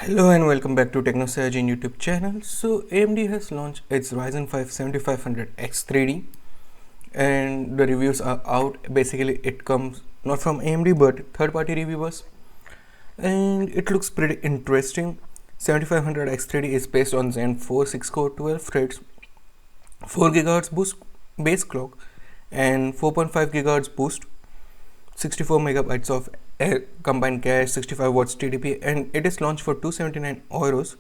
Hello and welcome back to TechnoSurgeon YouTube channel. So AMD has launched its Ryzen 5 7500X 3D and the reviews are out. Basically it comes not from AMD but third-party reviewers and it looks pretty interesting. 7500X 3D is based on Zen 4 6-core 12 threads, 4 GHz boost base clock and 4.5 GHz boost, 64 megabytes of combined cache, 65 watts TDP, and it is launched for 279 euros,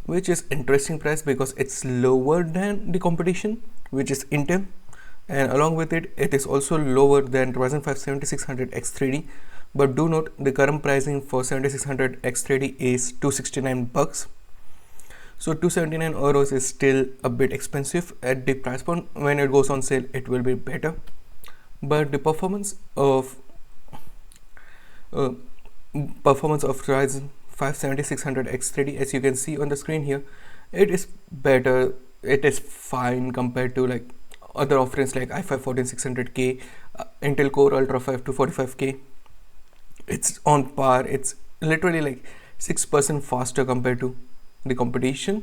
which is interesting price because it's lower than the competition, which is Intel, and along with it, it is also lower than Ryzen 5 7600X 3D. But do note the current pricing for 7600X 3D is 269 bucks. So 279 euros is still a bit expensive at the price point. When it goes on sale, it will be better. But the performance of Ryzen 5 7600X 3D, as you can see on the screen here, it is better. It is fine compared to like other offerings like i5 14600K, Intel Core Ultra 5 245K. It's on par. It's literally like 6% faster compared to the competition.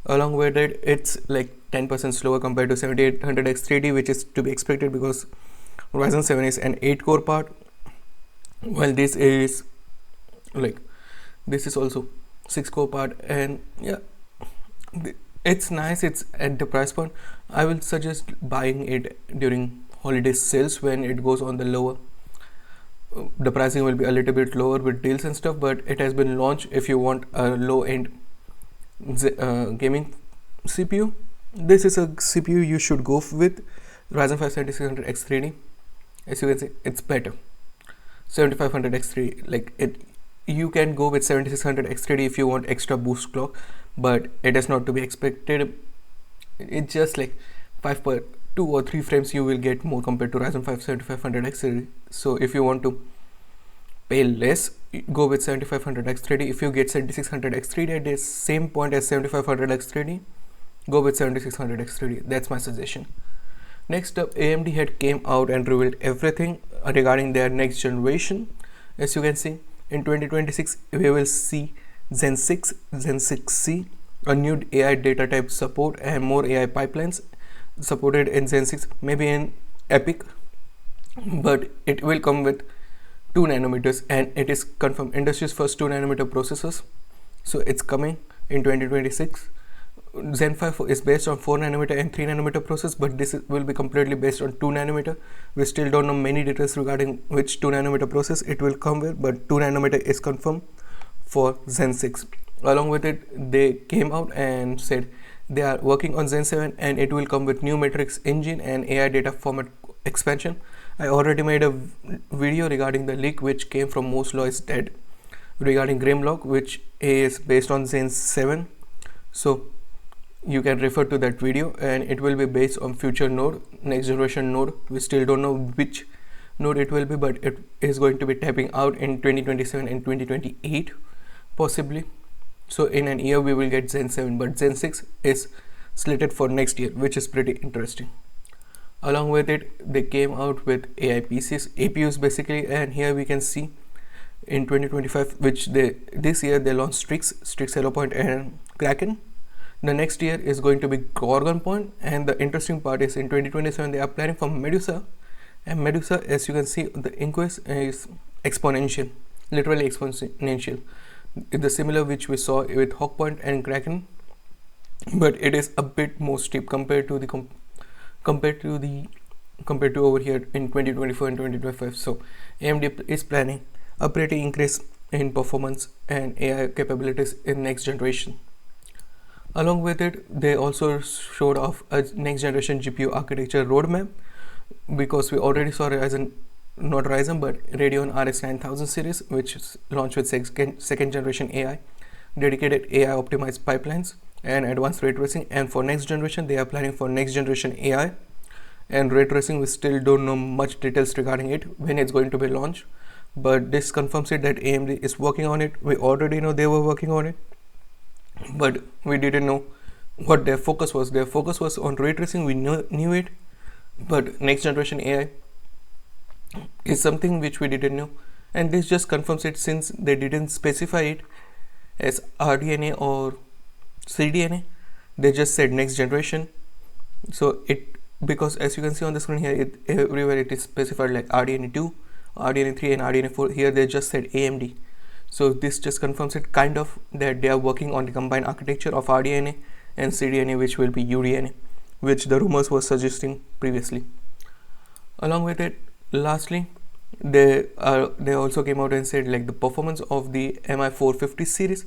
Along with it, it's like 10% slower compared to 7800X 3D, which is to be expected because Ryzen 7 is an 8-core part, while this is also 6-core part. And yeah, it's nice. It's at the price point. I will suggest buying it during holiday sales when it goes on the lower. The pricing will be a little bit lower with deals and stuff, but it has been launched. If you want a low-end gaming CPU, this is a CPU you should go with. Ryzen 5 7600X 3D, as you can see, it's better. 7500X 3D, like it, you can go with 7600X 3D if you want extra boost clock, but it is not to be expected. It's just like 2 or 3 frames you will get more compared to Ryzen 5 7500X 3D. So if you want to pay less, go with 7500X 3D. If you get 7600X 3D at the same point as 7500X 3D, go with 7600X 3D. That's my suggestion. Next up, AMD had came out and revealed everything regarding their next generation. As you can see, in 2026 we will see Zen 6, Zen 6C, a new AI data type support and more AI pipelines supported in Zen 6, maybe in EPYC, but it will come with 2 nanometers and it is confirmed industry's first 2 nanometer processors. So it's coming in 2026. Zen 5 is based on 4 nanometer and 3 nanometer process, but this will be completely based on 2 nanometer. We still don't know many details regarding which 2 nanometer process it will come with, but 2 nanometer is confirmed for Zen 6. Along with it, they came out and said they are working on Zen 7 and it will come with new matrix engine and AI data format expansion. I already made a video regarding the leak which came from Moore's Law is Dead regarding Grimlock, which is based on Zen 7. So you can refer to that video, and it will be based on future node, next generation node. We still don't know which node it will be, but it is going to be tapping out in 2027 and 2028 possibly. So in an year we will get Zen 7, but Zen 6 is slated for next year, which is pretty interesting. Along with it, they came out with AI PCs, APUs basically, and here we can see in 2025, which this year they launched Strix Hello Point and Kraken. The next year is going to be Gorgon Point, and the interesting part is in 2027 they are planning for Medusa, and Medusa, as you can see, the increase is exponential, literally exponential. It's the similar which we saw with Hawk Point and Kraken, but it is a bit more steep compared to over here in 2024 and 2025. So AMD is planning a pretty increase in performance and AI capabilities in next generation. Along with it, they also showed off a next generation GPU architecture roadmap, because we already saw Radeon RX 9000 series, which is launched with second generation AI, dedicated AI optimized pipelines and advanced ray tracing. And for next generation, they are planning for next generation AI and ray tracing. We still don't know much details regarding it, when it's going to be launched, but this confirms it that AMD is working on it. We already know they were working on it, but we didn't know what their focus was. Their focus was on ray tracing, we knew it, but next generation AI is something which we didn't know, and this just confirms it since they didn't specify it as RDNA or CDNA. They just said next generation. So it, because as you can see on the screen here, everywhere it is specified like RDNA 2, RDNA 3 and RDNA 4. Here they just said AMD. So this just confirms it kind of that they are working on the combined architecture of RDNA and CDNA, which will be UDNA, which the rumors were suggesting previously. Along with it, lastly, they also came out and said like the performance of the MI450 series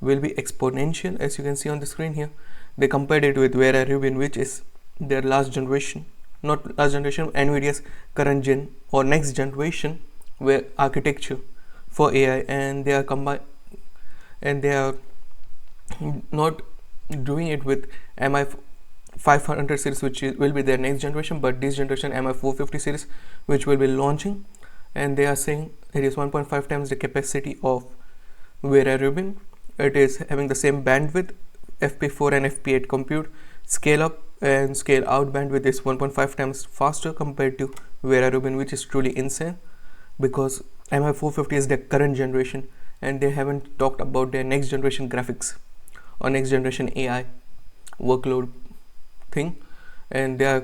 will be exponential, as you can see on the screen here. They compared it with Vera Rubin, which is their last generation, not last generation, NVIDIA's current gen or next generation where architecture for AI, and they are not doing it with MI500 series, which will be their next generation, but this generation MI450 series, which will be launching, and they are saying it is 1.5 times the capacity of Vera Rubin. It is having the same bandwidth, FP4 and FP8 compute, scale up and scale out bandwidth is 1.5 times faster compared to Vera Rubin, which is truly insane, because MI450 is their current generation and they haven't talked about their next generation graphics or next generation AI workload thing, and they are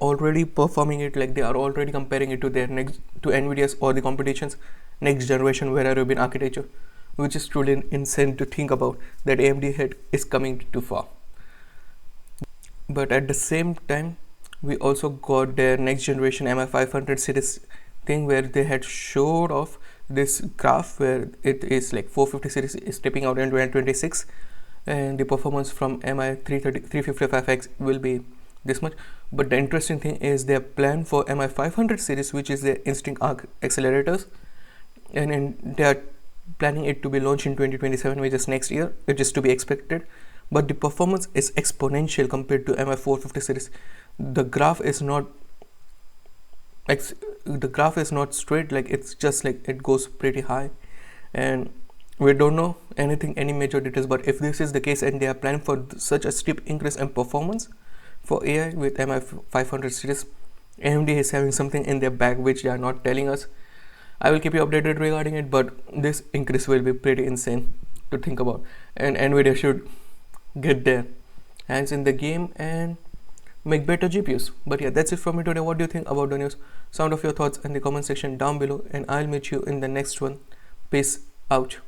already performing it, like they are already comparing it to their to NVIDIA's or the competition's next generation Vera Rubin architecture, which is truly insane to think about that AMD is coming too far. But at the same time, we also got their next generation MI500 series thing, where they had showed off this graph where it is like 450 series is stepping out in 2026, and the performance from MI355X will be this much. But the interesting thing is their plan for MI500 series, which is their Instinct Arc accelerators, and they are planning it to be launched in 2027, which is next year, which is to be expected. But the performance is exponential compared to MI450 series. The graph is not straight, like it's just like it goes pretty high, and we don't know any major details. But if this is the case and they are planning for such a steep increase in performance for AI with MI500 series, AMD is having something in their bag which they are not telling us. I will keep you updated regarding it, but this increase will be pretty insane to think about, and NVIDIA should get their hands in the game and make better GPUs. But yeah, that's it from me today. What do you think about the news? Sound of your thoughts in the comment section down below, and I'll meet you in the next one. Peace out.